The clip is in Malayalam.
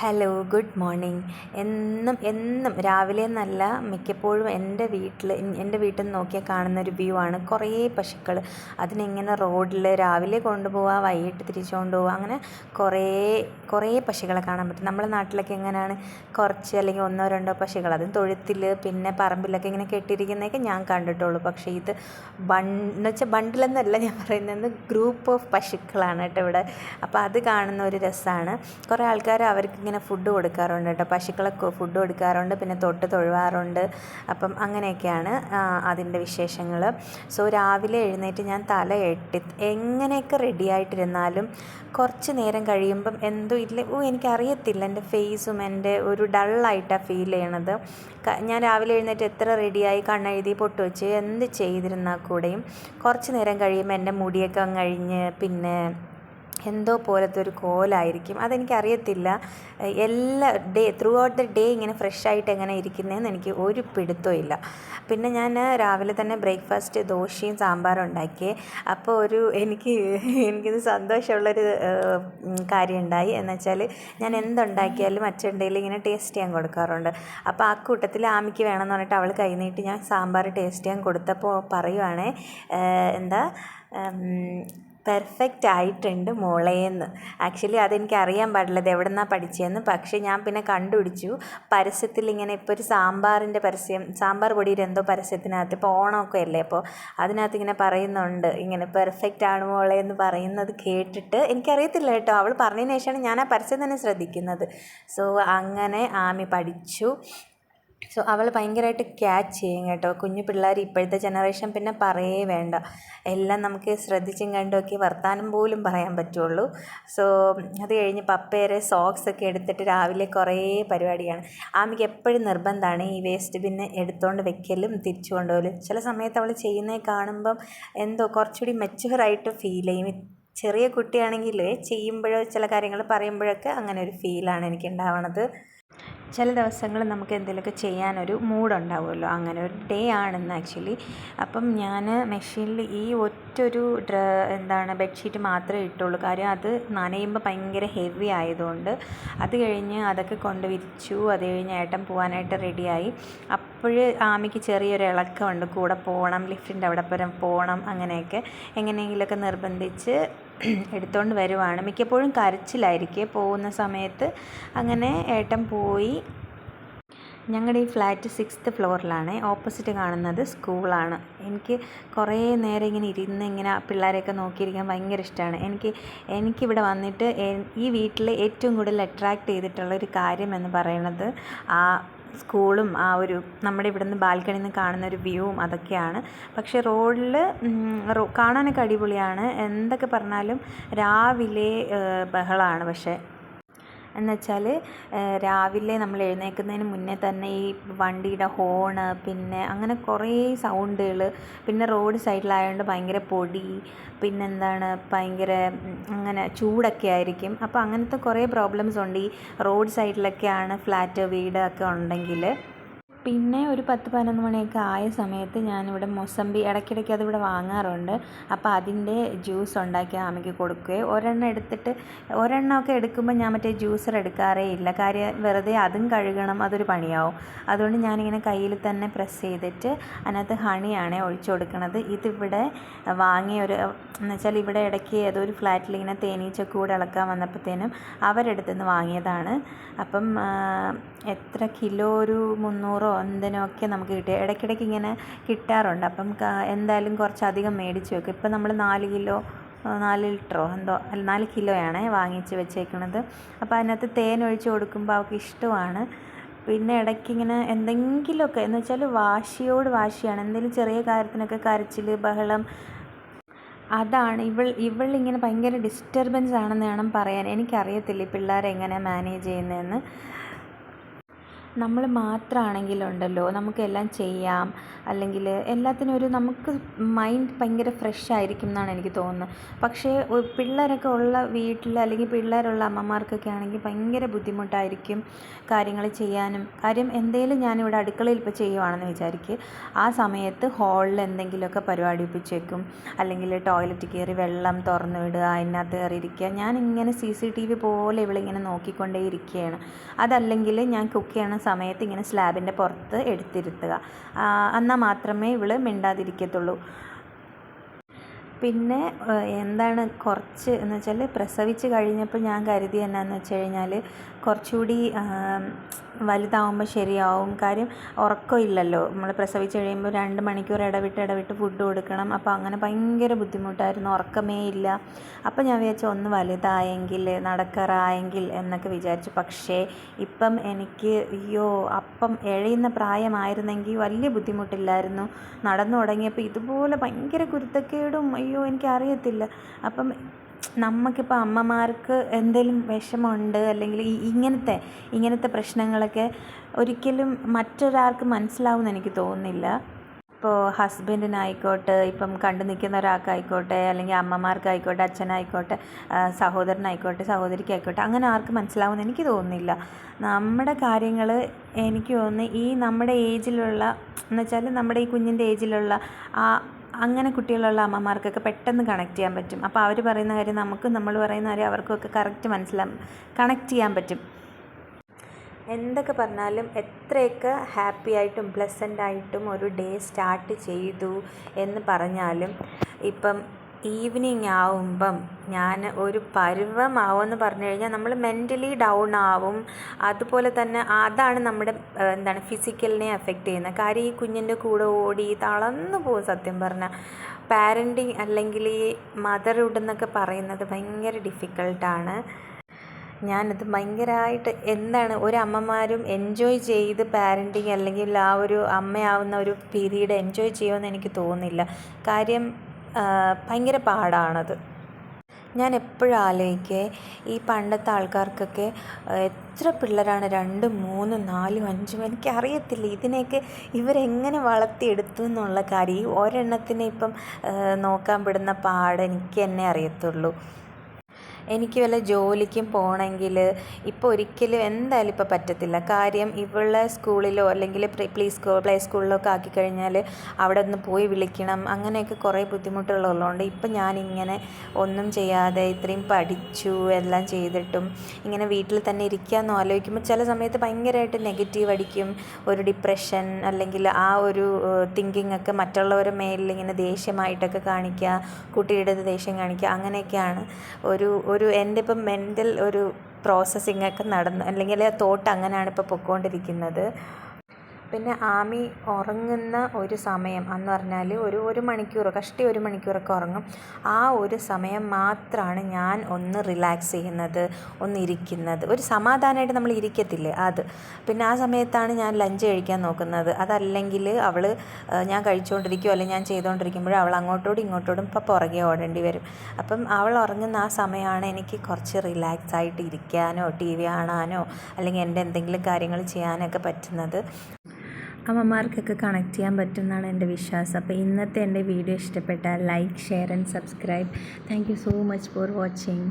Hello, good morning. എന്നും രാവിലെ എന്നല്ല, മിക്കപ്പോഴും എൻ്റെ വീട്ടിൽ നിന്ന് നോക്കിയാൽ കാണുന്നൊരു വ്യൂ ആണ്. കുറേ പശുക്കൾ അതിനെങ്ങനെ റോഡിൽ രാവിലെ കൊണ്ടുപോവുക, വൈകിട്ട് തിരിച്ചു കൊണ്ടുപോവുക, അങ്ങനെ കുറേ പശുക്കളെ കാണാൻ പറ്റും. നമ്മുടെ നാട്ടിലൊക്കെ എങ്ങനെയാണ് കുറച്ച് അല്ലെങ്കിൽ ഒന്നോ രണ്ടോ പശുക്കൾ, അതും തൊഴുത്തിൽ പിന്നെ പറമ്പിലൊക്കെ ഇങ്ങനെ കെട്ടിയിരിക്കുന്നതൊക്കെ ഞാൻ കണ്ടിട്ടുള്ളൂ. പക്ഷേ ഇത് എന്ന് വെച്ചാൽ ബണ്ടിലെന്നല്ല ഞാൻ പറയുന്നത്, ഗ്രൂപ്പ് ഓഫ് പശുക്കളാണ് കേട്ടോ ഇവിടെ. അപ്പോൾ അത് കാണുന്ന ഒരു രസമാണ്. കുറേ ആൾക്കാർ അവർക്ക് ഇങ്ങനെ ഫുഡ് കൊടുക്കാറുണ്ട് കേട്ടോ, പശുക്കളൊക്കെ ഫുഡ് കൊടുക്കാറുണ്ട്, പിന്നെ തൊഴുവാറുണ്ട്. അപ്പം അങ്ങനെയൊക്കെയാണ് അതിൻ്റെ വിശേഷങ്ങൾ. സോ രാവിലെ എഴുന്നേറ്റ് ഞാൻ തല എങ്ങനെയൊക്കെ റെഡി ആയിട്ടിരുന്നാലും കുറച്ച് നേരം കഴിയുമ്പം എന്തോ എനിക്കറിയത്തില്ല, എൻ്റെ ഫേസും എൻ്റെ ഒരു ഡള്ളായിട്ടാണ് ഫീൽ ചെയ്യണത്. ഞാൻ രാവിലെ എഴുന്നേറ്റ് എത്ര റെഡിയായി കണ്ണെഴുതി പൊട്ട് വെച്ച് എന്ത് ചെയ്തിരുന്നാൽ കൂടെയും കുറച്ച് നേരം കഴിയുമ്പോൾ എൻ്റെ മുടിയൊക്കെ കഴിഞ്ഞ് പിന്നെ എന്തോ പോലത്തെ ഒരു കോലായിരിക്കും. അതെനിക്കറിയത്തില്ല, ത്രൂ ഔട്ട് ദ ഡേ ഇങ്ങനെ ഫ്രഷായിട്ട് എങ്ങനെ ഇരിക്കുന്നതെന്ന് എനിക്ക് ഒരു പിടുത്തവും ഇല്ല. പിന്നെ ഞാൻ രാവിലെ തന്നെ ബ്രേക്ക്ഫാസ്റ്റ് ദോശയും സാമ്പാറും ഉണ്ടാക്കി. അപ്പോൾ എനിക്കിത് സന്തോഷമുള്ളൊരു കാര്യം ഉണ്ടായി. എന്നുവെച്ചാൽ ഞാൻ എന്തുണ്ടാക്കിയാലും അച്ഛൻ്റെ ഇങ്ങനെ ടേസ്റ്റ് ചെയ്യാൻ കൊടുക്കാറുണ്ട്. അപ്പോൾ ആ കൂട്ടത്തിൽ ആമിക്ക് വേണമെന്ന് പറഞ്ഞിട്ട് അവൾ കൈ നീട്ടി ഞാൻ സാമ്പാർ ടേസ്റ്റ് ചെയ്യാൻ കൊടുത്തപ്പോൾ പറയുവാണേ, പെർഫെക്റ്റ് ആയിട്ടുണ്ട് മോളേന്ന്. ആക്ച്വലി അതെനിക്ക് അറിയാൻ പാടില്ല ഇത് എവിടെ നിന്നാണ് പഠിച്ചതെന്ന്. പക്ഷേ ഞാൻ പിന്നെ കണ്ടുപിടിച്ചു, പരസ്യത്തിൽ ഇങ്ങനെ ഇപ്പോൾ ഒരു സാമ്പാറിൻ്റെ പരസ്യം, സാമ്പാർ പൊടിയുടെ എന്തോ പരസ്യത്തിനകത്ത്, ഇപ്പോൾ ഓണമൊക്കെ അല്ലേ, അപ്പോൾ അതിനകത്ത് ഇങ്ങനെ പറയുന്നുണ്ട്, ഇങ്ങനെ പെർഫെക്റ്റ് ആണ് മോളെ എന്ന് പറയുന്നത് കേട്ടിട്ട്, എനിക്കറിയത്തില്ല കേട്ടോ, അവൾ പറഞ്ഞതിന് ശേഷമാണ് ഞാൻ ആ പരസ്യം തന്നെ ശ്രദ്ധിക്കുന്നത്. സോ അങ്ങനെ ആമി പഠിച്ചു. സോ അവൾ ഭയങ്കരമായിട്ട് ക്യാച്ച് ചെയ്യും കേട്ടോ. കുഞ്ഞു പിള്ളേർ ഇപ്പോഴത്തെ ജനറേഷൻ പിന്നെ പറയേ വേണ്ട, എല്ലാം നമുക്ക് ശ്രദ്ധിച്ചും കണ്ടുമൊക്കെ വർത്താനം പോലും പറയാൻ പറ്റുള്ളൂ. സോ അത് കഴിഞ്ഞ് പപ്പേരെ സോക്സൊക്കെ എടുത്തിട്ട് രാവിലെ കുറേ പരിപാടിയാണ്. ആമിക്ക് എപ്പോഴും നിർബന്ധമാണ് ഈ വേസ്റ്റ് ബിന്ന് എടുത്തുകൊണ്ട് വെക്കലും തിരിച്ചു കൊണ്ടുപോകലും. ചില സമയത്ത് അവൾ ചെയ്യുന്നത് കാണുമ്പം എന്തോ കുറച്ചുകൂടി മെച്യൂറായിട്ട് ഫീൽ ചെയ്യും. ചെറിയ കുട്ടിയാണെങ്കിൽ ചെയ്യുമ്പോഴോ ചില കാര്യങ്ങൾ പറയുമ്പോഴൊക്കെ അങ്ങനെ ഒരു ഫീലാണ് എനിക്ക് ഉണ്ടാവണത്. ചില ദിവസങ്ങൾ നമുക്ക് എന്തെങ്കിലുമൊക്കെ ചെയ്യാനൊരു മൂഡുണ്ടാവുമല്ലോ, അങ്ങനെ ഒരു ഡേ ആണെന്ന് ആക്ച്വലി. അപ്പം ഞാൻ മെഷീനിൽ ഈ ഒറ്റൊരു ബെഡ്ഷീറ്റ് മാത്രമേ ഇട്ടുള്ളൂ. കാര്യം അത് നനയുമ്പോൾ ഭയങ്കര ഹെവി ആയതുകൊണ്ട്. അത് കഴിഞ്ഞ് അതൊക്കെ കൊണ്ട് വിരിച്ചു. അത് കഴിഞ്ഞ് ഏട്ടൻ പോകാനായിട്ട് റെഡിയായി. അപ്പോൾ ആമിക്ക് ചെറിയൊരു ഇളക്കമുണ്ട്, കൂടെ പോകണം, ലിഫ്റ്റിൻ്റെ അവിടെ പോകണം, അങ്ങനെയൊക്കെ എങ്ങനെയെങ്കിലുമൊക്കെ നിർബന്ധിച്ച് എടുത്തുകൊണ്ട് വരുവാണ്. മിക്കപ്പോഴും കരച്ചിലായിരിക്കും പോകുന്ന സമയത്ത്. അങ്ങനെ ഏട്ടൻ പോയി. ഞങ്ങളുടെ ഈ ഫ്ലാറ്റ് 6th ഫ്ലോറിലാണ്. ഓപ്പോസിറ്റ് കാണുന്നത് സ്കൂളാണ്. എനിക്ക് കുറേ നേരം ഇങ്ങനെ പിള്ളേരെയൊക്കെ നോക്കിയിരിക്കാൻ ഭയങ്കര ഇഷ്ടമാണ്. എനിക്കിവിടെ വന്നിട്ട് ഈ വീട്ടിൽ ഏറ്റവും കൂടുതൽ അട്രാക്റ്റ് ചെയ്തിട്ടുള്ളൊരു കാര്യം എന്ന് പറയുന്നത് ആ സ്കൂളും ആ ഒരു നമ്മുടെ ഇവിടുന്ന് ബാൽക്കണിയിൽ നിന്ന് കാണുന്ന ഒരു വ്യൂവും അതൊക്കെയാണ്. പക്ഷേ റോഡിൽ കാണാനൊക്കെ അടിപൊളിയാണ്. എന്തൊക്കെ പറഞ്ഞാലും രാവിലെ ബഹളമാണ്. പക്ഷേ എന്നുവെച്ചാൽ രാവിലെ നമ്മൾ എഴുന്നേൽക്കുന്നതിന് മുന്നേ തന്നെ ഈ വണ്ടിയുടെ ഹോണ്, പിന്നെ അങ്ങനെ കുറേ സൗണ്ടുകൾ, പിന്നെ റോഡ് സൈഡിലായതുകൊണ്ട് ഭയങ്കര പൊടി, ഭയങ്കര അങ്ങനെ ചൂടൊക്കെ ആയിരിക്കും. അപ്പോൾ അങ്ങനത്തെ കുറേ പ്രോബ്ലംസ് ഉണ്ട് ഈ റോഡ് സൈഡിലൊക്കെയാണ് ഫ്ലാറ്റ് വീടൊക്കെ ഉണ്ടെങ്കിൽ. പിന്നെ ഒരു 10-11 മണിയൊക്കെ ആയ സമയത്ത് ഞാനിവിടെ മൊസമ്പി ഇടയ്ക്കിടയ്ക്ക് അതിവിടെ വാങ്ങാറുണ്ട്. അപ്പോൾ അതിൻ്റെ ജ്യൂസ് ഉണ്ടാക്കി ആമിക്ക് കൊടുക്കുകയും ഒരെണ്ണമൊക്കെ എടുക്കുമ്പോൾ ഞാൻ മറ്റേ ജ്യൂസർ എടുക്കാറേ ഇല്ല. കാര്യം വെറുതെ അതും കഴുകണം, അതൊരു പണിയാവും. അതുകൊണ്ട് ഞാനിങ്ങനെ കയ്യിൽ തന്നെ പ്രസ് ചെയ്തിട്ട് അതിനകത്ത് ഹണിയാണ് ഒഴിച്ചു കൊടുക്കുന്നത്. ഇതിവിടെ വാങ്ങിയ എന്നുവെച്ചാൽ ഇവിടെ ഇടയ്ക്ക് ഏതൊരു ഫ്ലാറ്റിൽ ഇങ്ങനെ തേനീച്ചക്കൂട് ഇളക്കാൻ വന്നപ്പോഴത്തേനും അവരെടുത്തുനിന്ന് വാങ്ങിയതാണ്. അപ്പം എത്ര കിലോ, ഒരു 300 എന്തിനൊക്കെ നമുക്ക് കിട്ടും. ഇടയ്ക്കിടയ്ക്ക് ഇങ്ങനെ കിട്ടാറുണ്ട്. അപ്പം എന്തായാലും കുറച്ചധികം മേടിച്ച് വെക്കും. ഇപ്പം നമ്മൾ 4 ലിറ്ററോ 4 കിലോയാണ് വാങ്ങിച്ച് വെച്ചേക്കുന്നത്. അപ്പോൾ അതിനകത്ത് തേൻ ഒഴിച്ച് കൊടുക്കുമ്പോൾ അവൾക്ക് ഇഷ്ടമാണ്. പിന്നെ ഇടയ്ക്കിങ്ങനെ എന്തെങ്കിലുമൊക്കെ എന്ന് വെച്ചാൽ വാശിയാണ്. എന്തെങ്കിലും ചെറിയ കാര്യത്തിനൊക്കെ കരച്ചിൽ, ബഹളം, അതാണ് ഇവളിങ്ങനെ ഭയങ്കര ഡിസ്റ്റർബൻസ് ആണെന്ന് വേണം പറയാൻ. എനിക്കറിയത്തില്ല ഈ പിള്ളേരെ എങ്ങനെ മാനേജ് ചെയ്യുന്നതെന്ന്. നമ്മൾ മാത്രമാണെങ്കിലുണ്ടല്ലോ നമുക്കെല്ലാം ചെയ്യാം, അല്ലെങ്കിൽ എല്ലാത്തിനും ഒരു നമുക്ക് മൈൻഡ് ഭയങ്കര ഫ്രഷ് ആയിരിക്കും എന്നാണ് എനിക്ക് തോന്നുന്നത്. പക്ഷേ പിള്ളേരൊക്കെ ഉള്ള വീട്ടിൽ അല്ലെങ്കിൽ പിള്ളേരുള്ള അമ്മമാർക്കൊക്കെ ആണെങ്കിൽ ഭയങ്കര ബുദ്ധിമുട്ടായിരിക്കും കാര്യങ്ങൾ ചെയ്യാനും. കാര്യം എന്തേലും ഞാനിവിടെ അടുക്കളയിൽ ഇപ്പോൾ ചെയ്യുവാണെന്ന് വിചാരിക്കുക, ആ സമയത്ത് ഹാളിൽ എന്തെങ്കിലുമൊക്കെ പരിപാടി ഒപ്പിച്ചേക്കും, അല്ലെങ്കിൽ ടോയ്ലറ്റിൽ കയറി വെള്ളം തുറന്നു വിടുക, അതിനകത്ത് കയറി ഇരിക്കുക. ഞാനിങ്ങനെ CCTV പോലെ ഇവളിങ്ങനെ നോക്കിക്കൊണ്ടേ ഇരിക്കുകയാണ്. അതല്ലെങ്കിൽ ഞാൻ കുക്ക് ചെയ്യണ സമയത്ത് ഇങ്ങനെ സ്ലാബിൻ്റെ പുറത്ത് എടുത്തിരുത്തുക, എന്നാൽ മാത്രമേ ഇവള് മിണ്ടാതിരിക്കത്തുള്ളൂ. പിന്നെ എന്താണ് കുറച്ച് എന്ന് വെച്ചാൽ പ്രസവിച്ച് കഴിഞ്ഞപ്പോൾ ഞാൻ കരുതി എന്നാന്ന് വെച്ച് കഴിഞ്ഞാൽ കുറച്ചുകൂടി വലുതാവുമ്പോൾ ശരിയാവും. കാര്യം ഉറക്കമില്ലല്ലോ, നമ്മൾ പ്രസവിച്ച് കഴിയുമ്പോൾ 2 മണിക്കൂർ ഇടവിട്ട് ഫുഡ് കൊടുക്കണം. അപ്പോൾ അങ്ങനെ ഭയങ്കര ബുദ്ധിമുട്ടായിരുന്നു, ഉറക്കമേ ഇല്ല. അപ്പോൾ ഞാൻ വിചാരിച്ചു ഒന്ന് വലുതായെങ്കിൽ നടക്കാറായെങ്കിൽ എന്നൊക്കെ വിചാരിച്ചു. പക്ഷേ ഇപ്പം എനിക്ക് അപ്പം എഴയുന്ന പ്രായമായിരുന്നെങ്കിൽ വലിയ ബുദ്ധിമുട്ടില്ലായിരുന്നു. നടന്നു തുടങ്ങിയപ്പോൾ ഇതുപോലെ ഭയങ്കര കുരുത്തക്കേടും എനിക്കറിയത്തില്ല. അപ്പം നമുക്കിപ്പോൾ അമ്മമാർക്ക് എന്തെങ്കിലും വിഷമമുണ്ട് അല്ലെങ്കിൽ ഇങ്ങനത്തെ പ്രശ്നങ്ങളൊക്കെ ഒരിക്കലും മറ്റൊരാൾക്ക് മനസ്സിലാവുമെന്ന് എനിക്ക് തോന്നുന്നില്ല. ഇപ്പോൾ ഹസ്ബൻഡിനായിക്കോട്ടെ, ഇപ്പം കണ്ടു നിൽക്കുന്ന ഒരാൾക്കായിക്കോട്ടെ, അല്ലെങ്കിൽ അമ്മമാർക്കായിക്കോട്ടെ, അച്ഛനായിക്കോട്ടെ, സഹോദരനായിക്കോട്ടെ, സഹോദരിക്കായിക്കോട്ടെ, അങ്ങനെ ആർക്കും മനസ്സിലാവുമെന്ന് എനിക്ക് തോന്നുന്നില്ല. നമ്മുടെ കാര്യങ്ങൾ എനിക്ക് തോന്നുന്നു ഈ നമ്മുടെ ഏജിലുള്ള എന്ന് വെച്ചാൽ നമ്മുടെ ഈ കുഞ്ഞിൻ്റെ ഏജിലുള്ള അങ്ങനെ കുട്ടികളുള്ള അമ്മമാർക്കൊക്കെ പെട്ടെന്ന് കണക്ട് ചെയ്യാൻ പറ്റും. അപ്പോൾ അവർ പറയുന്ന കാര്യം നമ്മൾ പറയുന്ന കാര്യം അവർക്കൊക്കെ കറക്റ്റ് കണക്ട് ചെയ്യാൻ പറ്റും. എന്തൊക്കെ പറഞ്ഞാലും എത്രയൊക്കെ ഹാപ്പി ആയിട്ടും പ്ലസൻ്റായിട്ടും ഒരു ഡേ സ്റ്റാർട്ട് ചെയ്തു എന്ന് പറഞ്ഞാലും ഇപ്പം ഈവനിങ് ആവുമ്പം ഞാൻ ഒരു പരുവമാവുമെന്ന് പറഞ്ഞു കഴിഞ്ഞാൽ നമ്മൾ മെൻ്റലി ഡൗൺ ആവും. അതുപോലെ തന്നെ അതാണ് നമ്മുടെ ഫിസിക്കലിനെ എഫക്റ്റ് ചെയ്യുന്നത്. കാര്യം ഈ കുഞ്ഞിൻ്റെ കൂടെ ഓടി തളർന്നു പോകും. സത്യം പറഞ്ഞാൽ പാരൻറ്റിങ് അല്ലെങ്കിൽ ഈ മദർഹുഡ് എന്നൊക്കെ പറയുന്നത് ഭയങ്കര ഡിഫിക്കൽട്ടാണ്. ഞാനത് ഭയങ്കരമായിട്ട് ഒരു അമ്മമാരും എൻജോയ് ചെയ്ത് പാരൻറ്റിങ് അല്ലെങ്കിൽ ആ ഒരു അമ്മയാവുന്ന ഒരു പീരീഡ് എൻജോയ് ചെയ്യുമെന്ന് എനിക്ക് തോന്നുന്നില്ല. കാര്യം ഭയങ്കര പാടാണത്. ഞാൻ എപ്പോഴും ആലോചിക്കുക, ഈ പണ്ടത്തെ ആൾക്കാർക്കൊക്കെ എത്ര പിള്ളേരാണ്, 2, 3, 4, 5, എനിക്കറിയത്തില്ല ഇതിനെയൊക്കെ ഇവരെങ്ങനെ വളർത്തിയെടുത്തു എന്നുള്ള കാര്യം. ഈ ഒരെണ്ണത്തിനെ ഇപ്പം നോക്കാൻ പെടുന്ന പാട് എനിക്ക് തന്നെ അറിയത്തുള്ളൂ. എനിക്ക് വല്ല ജോലിക്കും പോകണമെങ്കിൽ ഇപ്പോൾ ഒരിക്കലും എന്തായാലും ഇപ്പോൾ പറ്റത്തില്ല. കാര്യം ഇവളെ സ്കൂളിലോ അല്ലെങ്കിൽ പ്ലേ സ്കൂളിലോ ഒക്കെ ആക്കിക്കഴിഞ്ഞാൽ അവിടെ നിന്ന് പോയി വിളിക്കണം, അങ്ങനെയൊക്കെ കുറേ ബുദ്ധിമുട്ടുകളുള്ളതുകൊണ്ട് ഇപ്പം ഞാനിങ്ങനെ ഒന്നും ചെയ്യാതെ ഇത്രയും പഠിച്ചു എല്ലാം ചെയ്തിട്ടും ഇങ്ങനെ വീട്ടിൽ തന്നെ ഇരിക്കാമെന്ന് ആലോചിക്കുമ്പോൾ ചില സമയത്ത് ഭയങ്കരമായിട്ട് നെഗറ്റീവ് അടിക്കും. ഒരു ഡിപ്രഷൻ അല്ലെങ്കിൽ ആ ഒരു തിങ്കിങ് ഒക്കെ മറ്റുള്ളവരുടെ മേലിൽ ഇങ്ങനെ ദേഷ്യമായിട്ടൊക്കെ കാണിക്കുക, കുട്ടിയുടെ ദേഷ്യം കാണിക്കുക, അങ്ങനെയൊക്കെയാണ് ഒരു എൻ്റെ ഇപ്പം മെൻ്റൽ ഒരു പ്രോസസ്സിങ് ഒക്കെ നടന്ന് അല്ലെങ്കിൽ തോട്ട് അങ്ങനെയാണ് ഇപ്പോൾ പൊയ്ക്കൊണ്ടിരിക്കുന്നത്. പിന്നെ ആമി ഉറങ്ങുന്ന ഒരു സമയം എന്ന് പറഞ്ഞാൽ ഒരു മണിക്കൂർ കഷ്ടി 1 മണിക്കൂറൊക്കെ ഉറങ്ങും. ആ ഒരു സമയം മാത്രമാണ് ഞാൻ ഒന്ന് റിലാക്സ് ചെയ്യുന്നത്, ഒന്നിരിക്കുന്നത്, ഒരു സമാധാനമായിട്ട് നമ്മൾ ഇരിക്കത്തില്ലേ അത്. പിന്നെ ആ സമയത്താണ് ഞാൻ ലഞ്ച് കഴിക്കാൻ നോക്കുന്നത്. അതല്ലെങ്കിൽ അവൾ ഞാൻ കഴിച്ചുകൊണ്ടിരിക്കുകയോ അല്ലെങ്കിൽ ഞാൻ ചെയ്തുകൊണ്ടിരിക്കുമ്പോഴോ അവൾ അങ്ങോട്ടോടും ഇങ്ങോട്ടോടും ഇപ്പോൾ പുറകെ ഓടേണ്ടി വരും. അപ്പം അവൾ ഉറങ്ങുന്ന ആ സമയമാണ് എനിക്ക് കുറച്ച് റിലാക്സ് ആയിട്ട് ഇരിക്കാനോ TV കാണാനോ അല്ലെങ്കിൽ എൻ്റെ എന്തെങ്കിലും കാര്യങ്ങൾ ചെയ്യാനൊക്കെ പറ്റുന്നത്. അമ്മമാർക്കൊക്കെ കണക്ട് ചെയ്യാൻ പറ്റുമെന്നാണ് എൻ്റെ വിശ്വാസം. അപ്പോൾ ഇന്നത്തെ എൻ്റെ വീഡിയോ ഇഷ്ടപ്പെട്ടാൽ like, share and subscribe. Thank you so much for watching.